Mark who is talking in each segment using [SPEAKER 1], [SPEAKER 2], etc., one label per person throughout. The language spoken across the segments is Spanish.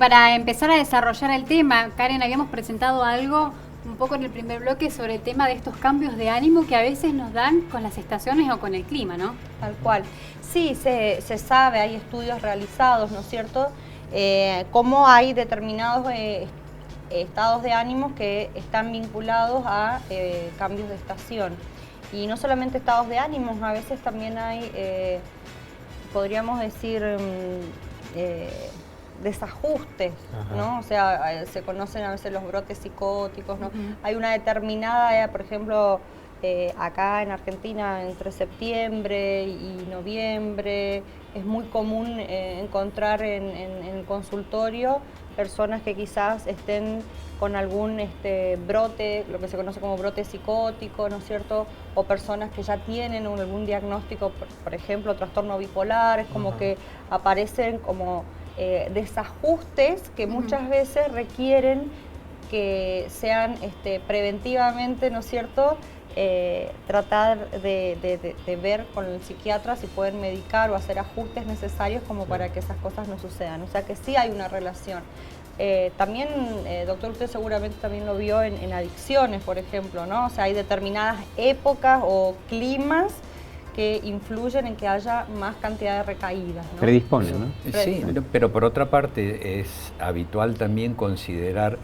[SPEAKER 1] para empezar a desarrollar el tema, Karen, habíamos presentado algo un poco en el primer bloque sobre el tema de estos cambios de ánimo que a veces nos dan con las estaciones o con el clima, ¿no?
[SPEAKER 2] Tal cual. Sí, se sabe, hay estudios realizados, ¿no es cierto?, cómo hay determinados estados de ánimo que están vinculados a cambios de estación. Y no solamente estados de ánimo, a veces también hay, podríamos decir, desajustes, ¿no? O sea, se conocen a veces los brotes psicóticos, ¿no? Hay una determinada, por ejemplo, acá en Argentina, entre septiembre y noviembre, es muy común encontrar en el consultorio personas que quizás estén con algún brote, lo que se conoce como brote psicótico, ¿no es cierto? O personas que ya tienen algún diagnóstico, por ejemplo, trastorno bipolar, es como que aparecen como desajustes que muchas veces requieren que sean preventivamente, ¿no es cierto?, tratar de ver con el psiquiatra si pueden medicar o hacer ajustes necesarios como para que esas cosas no sucedan. O sea que sí hay una relación. También, doctor, usted seguramente también lo vio en adicciones, por ejemplo, ¿no? O sea, hay determinadas épocas o climas que influyen en que haya más cantidad de recaídas, ¿no?
[SPEAKER 3] Predispone, ¿no?
[SPEAKER 4] Sí, pero por otra parte es habitual también considerar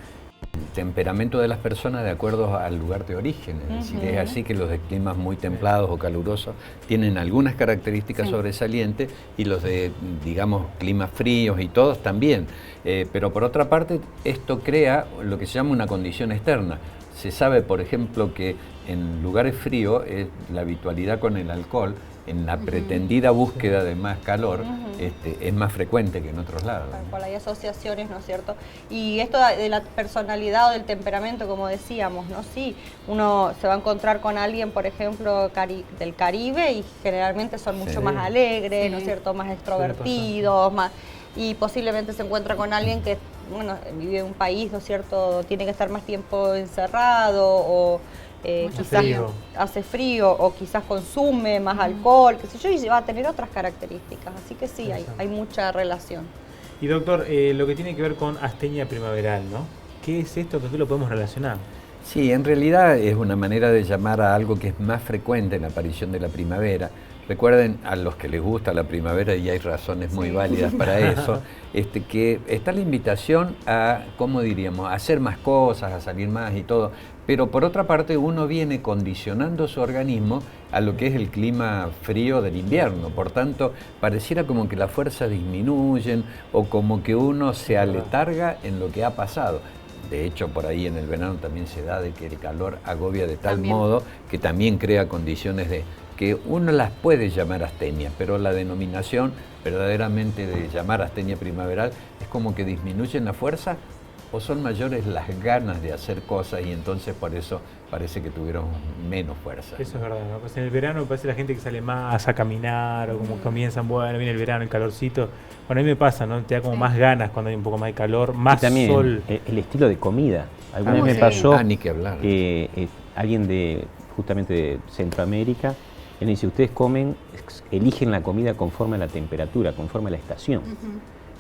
[SPEAKER 4] el temperamento de las personas de acuerdo al lugar de origen. Es decir, es así que los de climas muy templados o calurosos tienen algunas características sobresalientes y los de, digamos, climas fríos y todos también. Pero por otra parte, esto crea lo que se llama una condición externa. Se sabe, por ejemplo, que en lugares fríos la habitualidad con el alcohol, en la pretendida búsqueda de más calor, es más frecuente que en otros lados.
[SPEAKER 2] Tal cual, hay asociaciones, ¿no es cierto? Y esto de la personalidad o del temperamento, como decíamos, ¿no? Sí, uno se va a encontrar con alguien, por ejemplo, del Caribe y generalmente son mucho más alegres, ¿no es cierto? Más extrovertidos, más... Y posiblemente se encuentra con alguien que, bueno, vive en un país, ¿no es cierto?, tiene que estar más tiempo encerrado o quizás hace frío o quizás consume más alcohol, qué sé yo, y va a tener otras características. Así que sí, hay mucha relación.
[SPEAKER 5] Y doctor, lo que tiene que ver con astenia primaveral, ¿no? ¿Qué es esto? ¿Con qué lo podemos relacionar?
[SPEAKER 4] Sí, en realidad es una manera de llamar a algo que es más frecuente en la aparición de la primavera. Recuerden, a los que les gusta la primavera, y hay razones muy válidas para eso, que está la invitación a, ¿cómo diríamos?, a hacer más cosas, a salir más y todo. Pero por otra parte uno viene condicionando su organismo a lo que es el clima frío del invierno. Por tanto, pareciera como que las fuerzas disminuyen o como que uno se aletarga en lo que ha pasado. De hecho, por ahí en el verano también se da de que el calor agobia de tal modo que también crea condiciones de que uno las puede llamar astenia, pero la denominación verdaderamente de llamar astenia primaveral es como que disminuyen la fuerza o son mayores las ganas de hacer cosas y entonces por eso parece que tuvieron menos fuerza.
[SPEAKER 5] Eso es verdad, ¿no? Pues en el verano parece la gente que sale más a caminar o como comienzzan, bueno, viene el verano, el calorcito. Bueno, a mí me pasa, ¿no? Te da como más ganas cuando hay un poco más de calor, más
[SPEAKER 3] también
[SPEAKER 5] sol.
[SPEAKER 3] El estilo de comida. Alguna vez me pasó
[SPEAKER 4] ni que hablar.
[SPEAKER 3] Alguien justamente de Centroamérica, él me dice, ustedes eligen la comida conforme a la temperatura, conforme a la estación.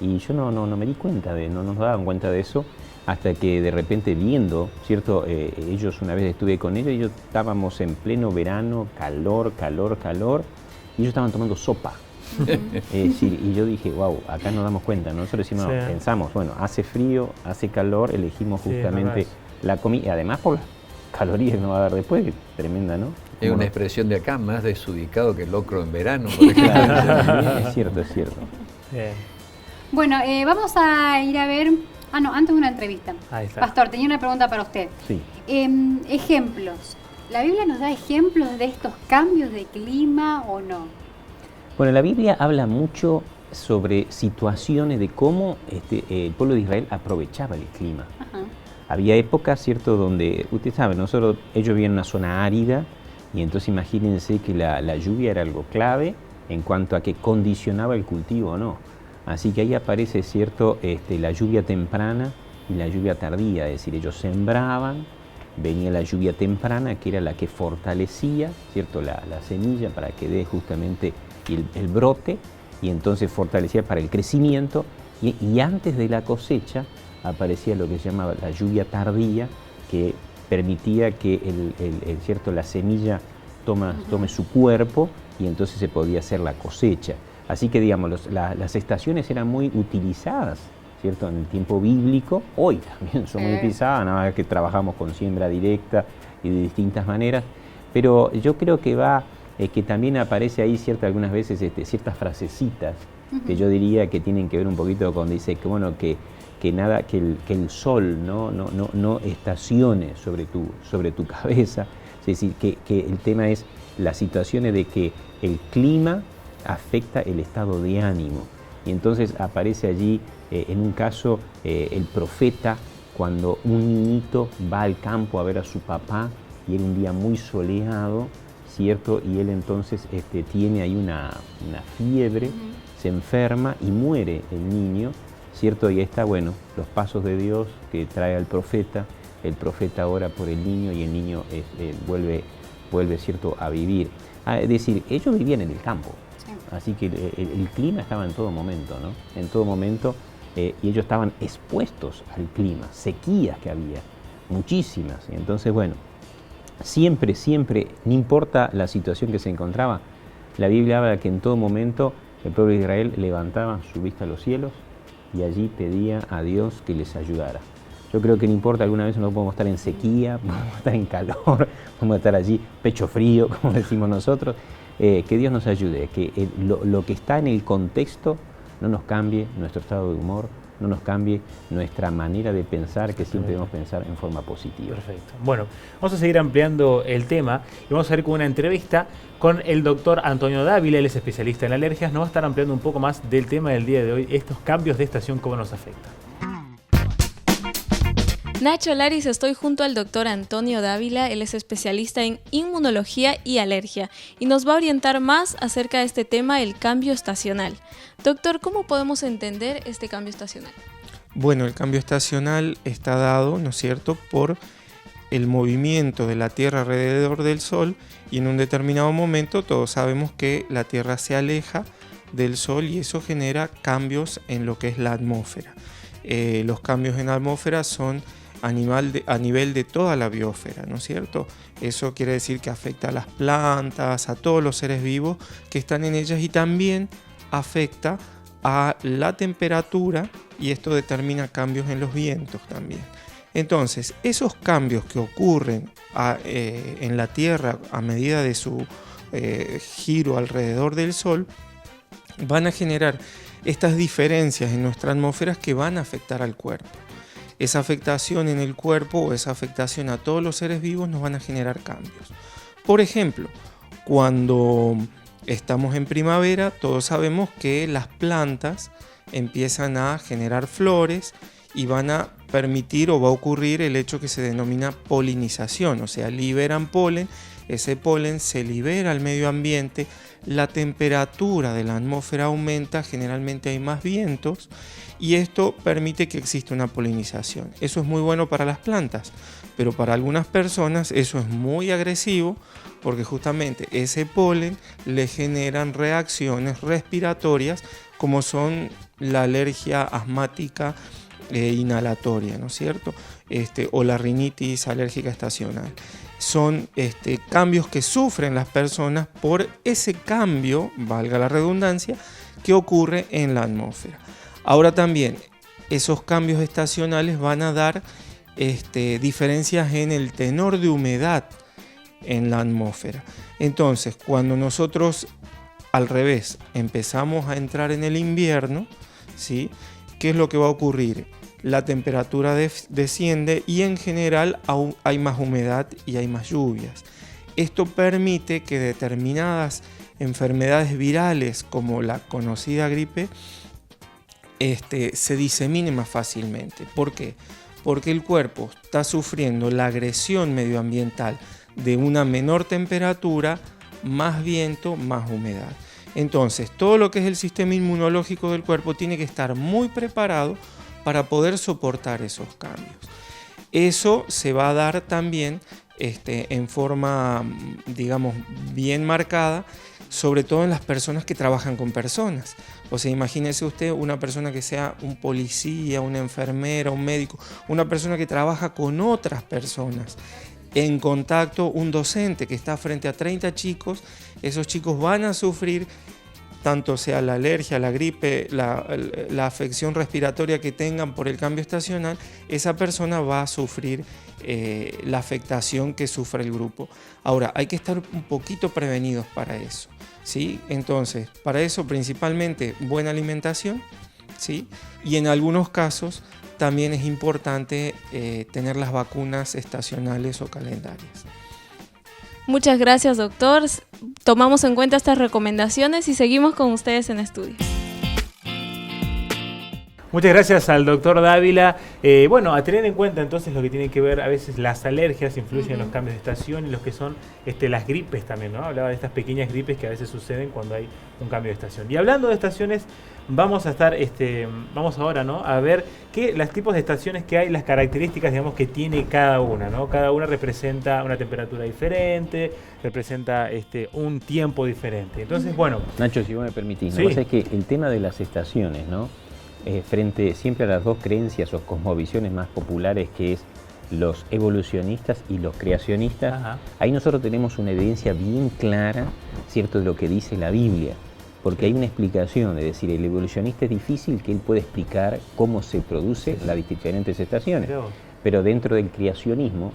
[SPEAKER 3] Y yo no me di cuenta, no nos daban cuenta de eso, hasta que de repente viendo, ¿cierto? Ellos, una vez estuve con ellos, ellos estábamos en pleno verano, calor, y ellos estaban tomando sopa. Y yo dije, wow, acá nos damos cuenta, ¿no? Nosotros decimos, pensamos, bueno, hace frío, hace calor, elegimos justamente la comida, además por las calorías que nos va a dar después, que tremenda, ¿no?
[SPEAKER 4] Es una expresión de acá, más desubicado que el locro en verano, por ejemplo.
[SPEAKER 3] Es cierto.
[SPEAKER 1] Bueno, vamos a ir a ver... antes una entrevista.
[SPEAKER 5] Ahí está.
[SPEAKER 1] Pastor, tenía una pregunta para usted.
[SPEAKER 3] Sí.
[SPEAKER 1] Ejemplos. ¿La Biblia nos da ejemplos de estos cambios de clima o no?
[SPEAKER 3] Bueno, la Biblia habla mucho sobre situaciones de cómo el pueblo de Israel aprovechaba el clima. Había épocas, ¿cierto?, donde, usted sabe, ellos vivían en una zona árida, y entonces imagínense que la lluvia era algo clave en cuanto a que condicionaba el cultivo o no. Así que ahí aparece, ¿cierto?, la lluvia temprana y la lluvia tardía, es decir, ellos sembraban, venía la lluvia temprana, que era la que fortalecía, ¿cierto?, la semilla para que dé justamente el brote, y entonces fortalecía para el crecimiento, Y antes de la cosecha aparecía lo que se llamaba la lluvia tardía, que permitía que ¿cierto? La semilla tome su cuerpo y entonces se podía hacer la cosecha. Así que, digamos, las estaciones eran muy utilizadas, ¿cierto? En el tiempo bíblico, hoy también son muy utilizadas, nada más que trabajamos con siembra directa y de distintas maneras, pero yo creo que que también aparece ahí algunas veces ciertas frasecitas que yo diría que tienen que ver un poquito con, dice que bueno, que el sol no estacione sobre tu cabeza, es decir, que el tema es las situaciones de que el clima afecta el estado de ánimo. Y entonces aparece allí, en un caso, el profeta, cuando un niñito va al campo a ver a su papá, y era un día muy soleado, ¿cierto? Y él entonces tiene ahí una fiebre, se enferma y muere el niño, ¿cierto? Y ahí está, bueno, los pasos de Dios que trae al profeta, el profeta ora por el niño y el niño vuelve, ¿cierto?, a vivir. Es decir, ellos vivían en el campo, así que el clima estaba en todo momento, ¿no? En todo momento, y ellos estaban expuestos al clima, sequías que había, muchísimas. Y entonces, bueno, siempre, no importa la situación que se encontraba, la Biblia habla que en todo momento el pueblo de Israel levantaba su vista a los cielos y allí pedía a Dios que les ayudara. Yo creo que no importa, alguna vez no podemos estar en sequía, podemos estar en calor, podemos estar allí pecho frío, como decimos nosotros, que Dios nos ayude, que lo que está en el contexto no nos cambie nuestro estado de humor, no nos cambie nuestra manera de pensar, que siempre debemos pensar en forma positiva.
[SPEAKER 5] Perfecto. Bueno, vamos a seguir ampliando el tema y vamos a ir con una entrevista con el doctor Antonio Dávila. Él es especialista en alergias, nos va a estar ampliando un poco más del tema del día de hoy, estos cambios de estación, cómo nos afectan.
[SPEAKER 6] Nacho Laris, estoy junto al doctor Antonio Dávila, él es especialista en inmunología y alergia y nos va a orientar más acerca de este tema, el cambio estacional. Doctor, ¿cómo podemos entender este cambio estacional?
[SPEAKER 7] Bueno, el cambio estacional está dado, ¿no es cierto?, por el movimiento de la Tierra alrededor del Sol, y en un determinado momento todos sabemos que la Tierra se aleja del Sol y eso genera cambios en lo que es la atmósfera. Los cambios en la atmósfera son a nivel de toda la biosfera, ¿no es cierto? Eso quiere decir que afecta a las plantas, a todos los seres vivos que están en ellas, y también afecta a la temperatura, y esto determina cambios en los vientos también. Entonces, esos cambios que ocurren en la Tierra a medida de su giro alrededor del Sol van a generar estas diferencias en nuestra atmósfera que van a afectar al cuerpo. Esa afectación en el cuerpo o esa afectación a todos los seres vivos nos van a generar cambios. Por ejemplo, cuando estamos en primavera, todos sabemos que las plantas empiezan a generar flores y van a permitir o va a ocurrir el hecho que se denomina polinización, o sea, liberan polen, ese polen se libera al medio ambiente, la temperatura de la atmósfera aumenta, generalmente hay más vientos y esto permite que exista una polinización. Eso es muy bueno para las plantas, pero para algunas personas eso es muy agresivo porque justamente ese polen le generan reacciones respiratorias como son la alergia asmática inhalatoria, ¿no es cierto? O la rinitis alérgica estacional. Son cambios que sufren las personas por ese cambio, valga la redundancia, que ocurre en la atmósfera. Ahora también, esos cambios estacionales van a dar diferencias en el tenor de humedad en la atmósfera. Entonces, cuando nosotros al revés empezamos a entrar en el invierno, ¿sí?, ¿qué es lo que va a ocurrir? La temperatura desciende y en general hay más humedad y hay más lluvias. Esto permite que determinadas enfermedades virales como la conocida gripe se diseminen más fácilmente. ¿Por qué? Porque el cuerpo está sufriendo la agresión medioambiental de una menor temperatura, más viento, más humedad. Entonces, todo lo que es el sistema inmunológico del cuerpo tiene que estar muy preparado para poder soportar esos cambios. Eso se va a dar también en forma, digamos, bien marcada sobre todo en las personas que trabajan con personas. O sea, imagínese usted una persona que sea un policía, una enfermera, un médico, una persona que trabaja con otras personas. En contacto, un docente que está frente a 30 chicos, esos chicos van a sufrir, tanto sea la alergia, la gripe, la afección respiratoria que tengan por el cambio estacional, esa persona va a sufrir la afectación que sufre el grupo. Ahora, hay que estar un poquito prevenidos para eso, ¿sí? Entonces, para eso principalmente buena alimentación, ¿sí? Y en algunos casos también es importante tener las vacunas estacionales o calendarias.
[SPEAKER 6] Muchas gracias, doctor. Tomamos en cuenta estas recomendaciones y seguimos con ustedes en estudio.
[SPEAKER 5] Muchas gracias al doctor Dávila. Bueno, a tener en cuenta entonces lo que tiene que ver, a veces las alergias influyen en los cambios de estación y los que son las gripes también, ¿no? Hablaba de estas pequeñas gripes que a veces suceden cuando hay un cambio de estación. Y hablando de estaciones, vamos ahora, ¿no?, a ver los tipos de estaciones que hay, las características, digamos, que tiene cada una, ¿no? Cada una representa una temperatura diferente, representa un tiempo diferente. Entonces, bueno.
[SPEAKER 3] Nacho, si vos me permitís, ¿no?
[SPEAKER 5] Sí.
[SPEAKER 3] Vos sabés que el tema de las estaciones, ¿no? Frente siempre a las dos creencias o cosmovisiones más populares, que es los evolucionistas y los creacionistas,
[SPEAKER 5] Ajá.
[SPEAKER 3] ahí nosotros tenemos una evidencia bien clara, ¿cierto?, de lo que dice la Biblia. Porque hay una explicación, es decir, el evolucionista es difícil que él pueda explicar cómo se produce las diferentes estaciones. Pero dentro del creacionismo,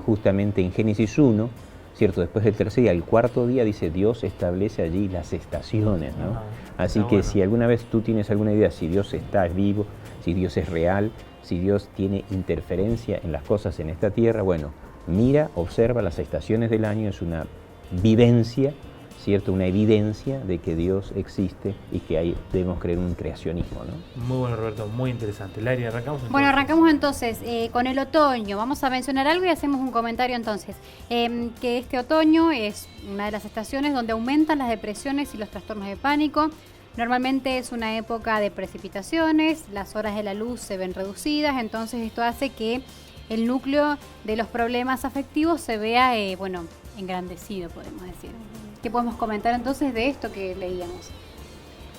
[SPEAKER 3] justamente en Génesis 1, ¿cierto?, después del tercer y al cuarto día, dice, Dios establece allí las estaciones, ¿no? Así que si alguna vez tú tienes alguna idea si Dios está vivo, si Dios es real, si Dios tiene interferencia en las cosas en esta tierra, bueno, mira, observa las estaciones del año, es una vivencia, ¿cierto?, una evidencia de que Dios existe y que debemos creer en un creacionismo, ¿no?
[SPEAKER 5] Muy bueno, Roberto, muy interesante. Lairi, ¿arrancamos entonces?
[SPEAKER 1] Bueno, arrancamos entonces con el otoño. Vamos a mencionar algo y hacemos un comentario entonces. Que este otoño es una de las estaciones donde aumentan las depresiones y los trastornos de pánico. Normalmente es una época de precipitaciones, las horas de la luz se ven reducidas, entonces esto hace que el núcleo de los problemas afectivos se vea, engrandecido, podemos decir. ¿Qué podemos comentar entonces de esto que leíamos?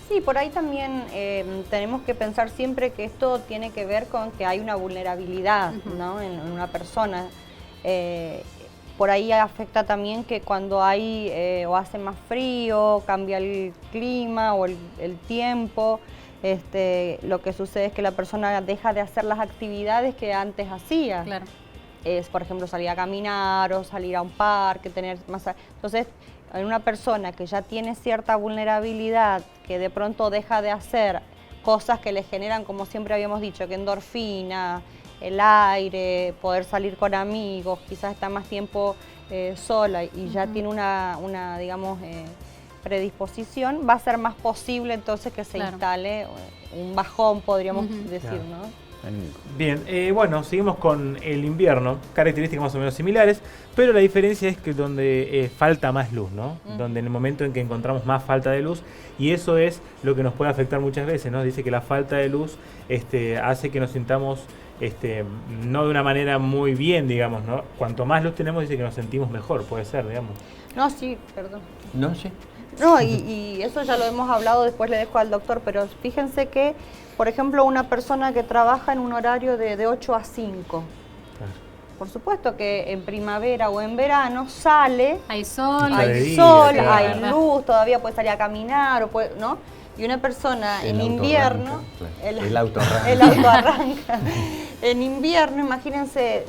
[SPEAKER 2] Sí, por ahí también tenemos que pensar siempre que esto tiene que ver con que hay una vulnerabilidad, ¿no?, en una persona. Por ahí afecta también que cuando hay o hace más frío, cambia el clima o el tiempo, lo que sucede es que la persona deja de hacer las actividades que antes hacía.
[SPEAKER 1] Claro.
[SPEAKER 2] Por ejemplo, salir a caminar o salir a un parque, tener más... Entonces, en una persona que ya tiene cierta vulnerabilidad, que de pronto deja de hacer cosas que le generan, como siempre habíamos dicho, que endorfina, el aire, poder salir con amigos, quizás está más tiempo sola y ya tiene una digamos, predisposición, va a ser más posible entonces que se instale un bajón, podríamos decir, ¿no?
[SPEAKER 5] Bien, bueno, seguimos con el invierno, características más o menos similares, pero la diferencia es que donde falta más luz, ¿no? Donde en el momento en que encontramos más falta de luz, y eso es lo que nos puede afectar muchas veces, ¿no? Dice que la falta de luz hace que nos sintamos no de una manera muy bien, digamos, ¿no? Cuanto más luz tenemos, dice que nos sentimos mejor, puede ser, digamos.
[SPEAKER 2] No, sí, perdón.
[SPEAKER 4] No, sí.
[SPEAKER 2] No, y eso ya lo hemos hablado, después le dejo al doctor, pero fíjense que, por ejemplo, una persona que trabaja en un horario de 8 a 5,
[SPEAKER 5] Claro.
[SPEAKER 2] por supuesto que en primavera o en verano sale,
[SPEAKER 1] Hay sol,
[SPEAKER 2] hay
[SPEAKER 5] sol,
[SPEAKER 2] hay
[SPEAKER 1] claro.
[SPEAKER 2] luz, todavía puede salir a caminar, ¿no? Y una persona en invierno,
[SPEAKER 4] el auto arranca.
[SPEAKER 2] el auto arranca. En invierno, imagínense,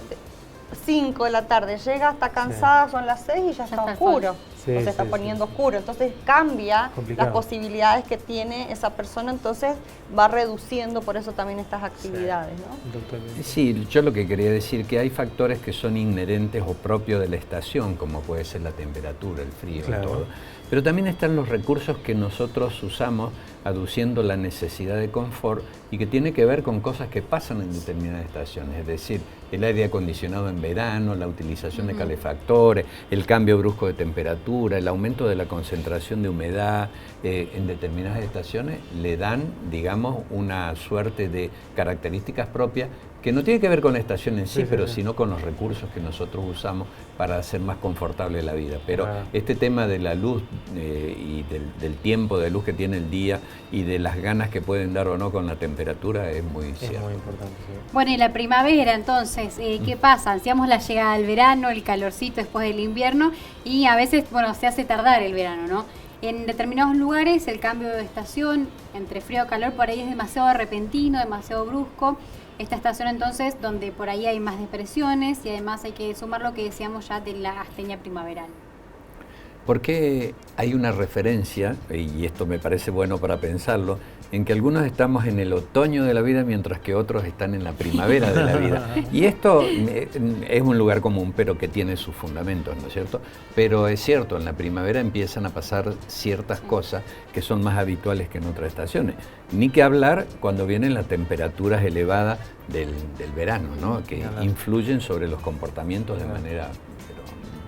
[SPEAKER 2] 5 de la tarde, llega hasta cansada, son las 6 y ya está
[SPEAKER 1] está el
[SPEAKER 2] oscuro.
[SPEAKER 5] Sí,
[SPEAKER 2] o se está
[SPEAKER 5] sí,
[SPEAKER 2] poniendo oscuro. Entonces cambia
[SPEAKER 5] Complicado.
[SPEAKER 2] las posibilidades que tiene esa persona, entonces va reduciendo por eso también estas actividades, ¿no?
[SPEAKER 5] Doctor.
[SPEAKER 4] Sí, yo lo que quería decir que hay factores que son inherentes o propios de la estación, como puede ser la temperatura, el frío
[SPEAKER 5] Claro.
[SPEAKER 4] y todo. Pero también están los recursos que nosotros usamos aduciendo la necesidad de confort y que tiene que ver con cosas que pasan en determinadas estaciones, es decir, el aire acondicionado en verano, la utilización de calefactores, el cambio brusco de temperatura, el aumento de la concentración de humedad en determinadas estaciones le dan, digamos, una suerte de características propias que no tiene que ver con la estación en sí, pero sino con los recursos que nosotros usamos para hacer más confortable la vida. Pero este tema de la luz y del tiempo de luz que tiene el día y de las ganas que pueden dar o no con la temperatura es muy cierto.
[SPEAKER 5] Es muy importante, sí.
[SPEAKER 1] Bueno, y la primavera, entonces, ¿qué pasa? Ansiamos la llegada del verano, el calorcito después del invierno, y a veces, bueno, se hace tardar el verano, ¿no? En determinados lugares el cambio de estación entre frío o calor por ahí es demasiado repentino, demasiado brusco. Esta estación entonces donde por ahí hay más depresiones y además hay que sumar lo que decíamos ya de la astenia primaveral.
[SPEAKER 4] Porque hay una referencia, y esto me parece bueno para pensarlo, en que algunos estamos en el otoño de la vida mientras que otros están en la primavera de la vida. Y esto es un lugar común, pero que tiene sus fundamentos, ¿no es cierto? Pero es cierto, en la primavera empiezan a pasar ciertas cosas que son más habituales que en otras estaciones. Ni que hablar cuando vienen las temperaturas elevadas del verano, ¿no? Que influyen sobre los comportamientos de manera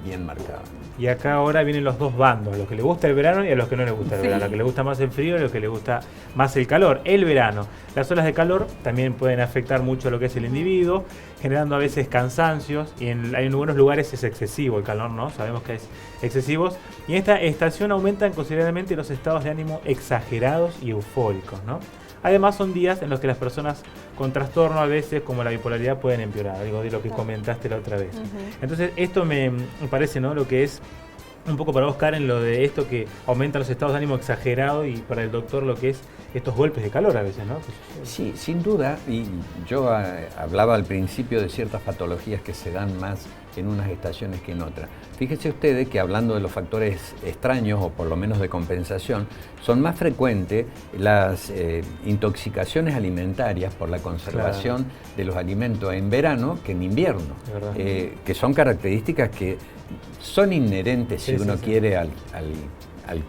[SPEAKER 4] bien marcada.
[SPEAKER 5] Y acá ahora vienen los dos bandos, a los que les gusta el verano y a los que no les gusta el verano, a los que les gusta más el frío y a los que les gusta más el calor. El verano, las olas de calor también pueden afectar mucho a lo que es el individuo, generando a veces cansancios, y en algunos lugares es excesivo el calor, ¿no? Sabemos que es excesivo. Y en esta estación aumentan considerablemente los estados de ánimo exagerados y eufóricos, ¿no? Además son días en los que las personas con trastorno a veces como la bipolaridad pueden empeorar, algo de lo que comentaste la otra vez. Entonces esto me parece, ¿no? Lo que es un poco para vos, Karen, lo de esto que aumenta los estados de ánimo exagerados, y para el doctor lo que es estos golpes de calor a veces, ¿no?
[SPEAKER 4] Sí, sin duda, y yo hablaba al principio de ciertas patologías que se dan más en unas estaciones que en otras. Fíjense ustedes que hablando de los factores extraños o por lo menos de compensación, son más frecuentes las intoxicaciones alimentarias por la conservación de los alimentos en verano que en invierno, que son características que son inherentes, si uno quiere, al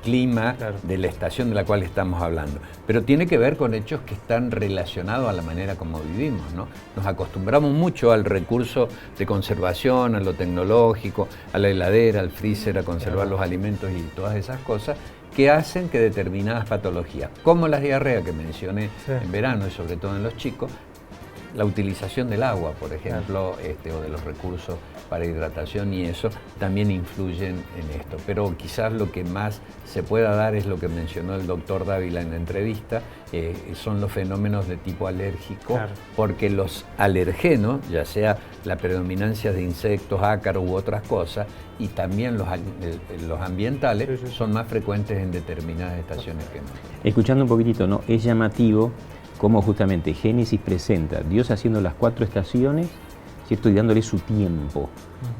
[SPEAKER 4] clima de la estación de la cual estamos hablando. Pero tiene que ver con hechos que están relacionados a la manera como vivimos, ¿no? Nos acostumbramos mucho al recurso de conservación, a lo tecnológico, a la heladera, al freezer, a conservar los alimentos y todas esas cosas que hacen que determinadas patologías, como las diarreas que mencioné en verano y sobre todo en los chicos, la utilización del agua, por ejemplo, o de los recursos para hidratación y eso, también influyen en esto. Pero quizás lo que más se pueda dar es lo que mencionó el doctor Dávila en la entrevista, son los fenómenos de tipo alérgico, porque los alergenos, ya sea la predominancia de insectos, ácaros u otras cosas, y también los ambientales, son más frecuentes en determinadas estaciones que no.
[SPEAKER 3] Escuchando un poquitito, ¿no? Es llamativo cómo justamente Génesis presenta Dios haciendo las 4 estaciones, ¿cierto? Y dándole su tiempo.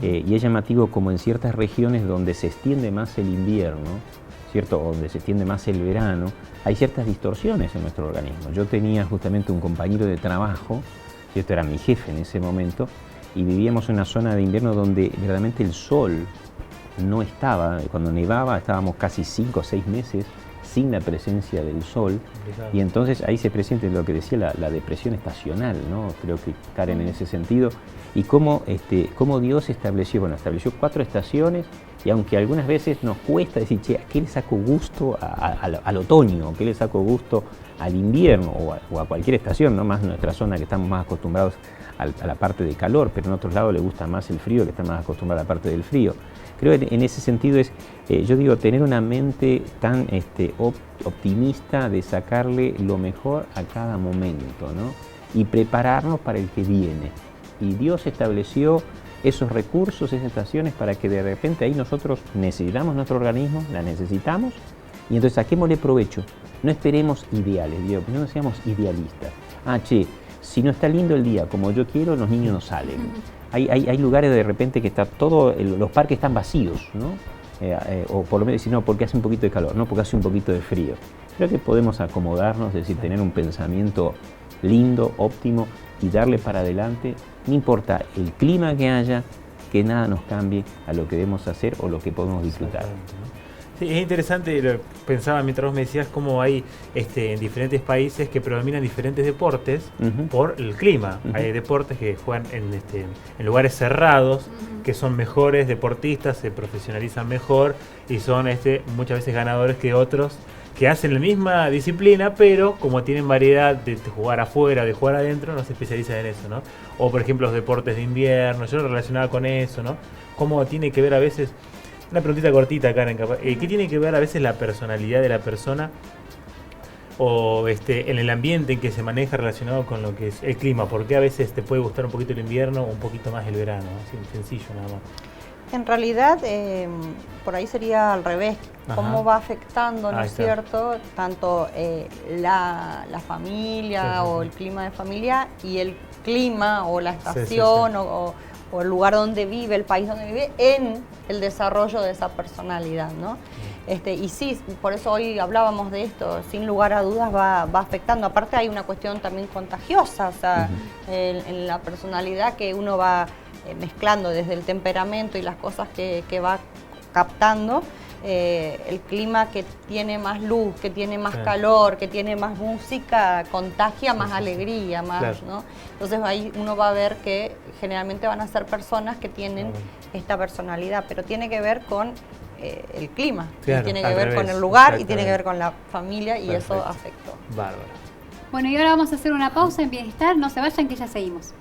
[SPEAKER 3] Y es llamativo como en ciertas regiones donde se extiende más el invierno, ¿cierto? O donde se extiende más el verano, hay ciertas distorsiones en nuestro organismo. Yo tenía justamente un compañero de trabajo, ¿cierto? Era mi jefe en ese momento, y vivíamos en una zona de invierno donde verdaderamente el sol no estaba. Cuando nevaba estábamos casi 5 o 6 meses sin la presencia del sol, y entonces ahí se presenta lo que decía la depresión estacional, ¿no? Creo que Karen en ese sentido, y cómo Dios estableció 4 estaciones, y aunque algunas veces nos cuesta decir, che, ¿a qué le saco gusto al otoño? ¿A qué le saco gusto al invierno? O a cualquier estación, ¿no? Más en nuestra zona que estamos más acostumbrados a la parte de calor, pero en otros lados le gusta más el frío, que está más acostumbrado a la parte del frío. Creo que en ese sentido es, yo digo, tener una mente tan optimista de sacarle lo mejor a cada momento, ¿no? Y prepararnos para el que viene. Y Dios estableció esos recursos, esas estaciones, para que de repente ahí nosotros necesitamos nuestro organismo, la necesitamos, y entonces saquémosle provecho. No esperemos ideales, digo, no seamos idealistas. Si no está lindo el día como yo quiero, los niños no salen. Hay lugares de repente que está los parques están vacíos, ¿no? O por lo menos decir, no, porque hace un poquito de calor, no, porque hace un poquito de frío. Creo que podemos acomodarnos, es decir, tener un pensamiento lindo, óptimo, y darle para adelante, no importa el clima que haya, que nada nos cambie a lo que debemos hacer o lo que podemos disfrutar.
[SPEAKER 5] Sí, es interesante, pensaba mientras vos me decías cómo hay en diferentes países que predominan diferentes deportes por el clima. Hay deportes que juegan en lugares cerrados, que son mejores deportistas, se profesionalizan mejor y son muchas veces ganadores que otros que hacen la misma disciplina, pero como tienen variedad de jugar afuera, de jugar adentro, no se especializan en eso, ¿no? O por ejemplo los deportes de invierno, yo lo relacionaba con eso, ¿no? Cómo tiene que ver a veces, una preguntita cortita, Karen, ¿qué tiene que ver a veces la personalidad de la persona o en el ambiente en que se maneja relacionado con lo que es el clima? ¿Por qué a veces te puede gustar un poquito el invierno o un poquito más el verano? Así sencillo nada más.
[SPEAKER 2] En realidad, por ahí sería al revés.
[SPEAKER 5] Ajá.
[SPEAKER 2] Cómo va afectando, ¿no
[SPEAKER 5] Ahí
[SPEAKER 2] es
[SPEAKER 5] está.
[SPEAKER 2] cierto? Tanto la familia
[SPEAKER 5] Sí, sí,
[SPEAKER 2] o
[SPEAKER 5] sí.
[SPEAKER 2] el clima de familia y el clima o la
[SPEAKER 5] Sí, sí,
[SPEAKER 2] estación
[SPEAKER 5] sí.
[SPEAKER 2] o el lugar donde vive, el país donde vive, en el desarrollo de esa personalidad, ¿no? Y sí, por eso hoy hablábamos de esto, sin lugar a dudas va afectando. Aparte hay una cuestión también contagiosa, o sea, en la personalidad que uno va mezclando desde el temperamento y las cosas que va captando, el clima que tiene más luz, que tiene más
[SPEAKER 5] Claro.
[SPEAKER 2] calor, que tiene más música, contagia más
[SPEAKER 5] Sí, sí, sí.
[SPEAKER 2] alegría, más,
[SPEAKER 5] Claro.
[SPEAKER 2] ¿no? Entonces ahí uno va a ver que generalmente van a ser personas que tienen
[SPEAKER 5] Claro.
[SPEAKER 2] esta personalidad, pero tiene que ver con el clima, y
[SPEAKER 5] Claro,
[SPEAKER 2] tiene que
[SPEAKER 5] al
[SPEAKER 2] ver
[SPEAKER 5] revés,
[SPEAKER 2] con el lugar y tiene
[SPEAKER 5] exactamente.
[SPEAKER 2] que ver con la familia y eso
[SPEAKER 5] Perfecto.
[SPEAKER 2] afectó.
[SPEAKER 5] Bárbaro.
[SPEAKER 1] Bueno, y ahora vamos a hacer una pausa en Bienestar. No se vayan, que ya seguimos.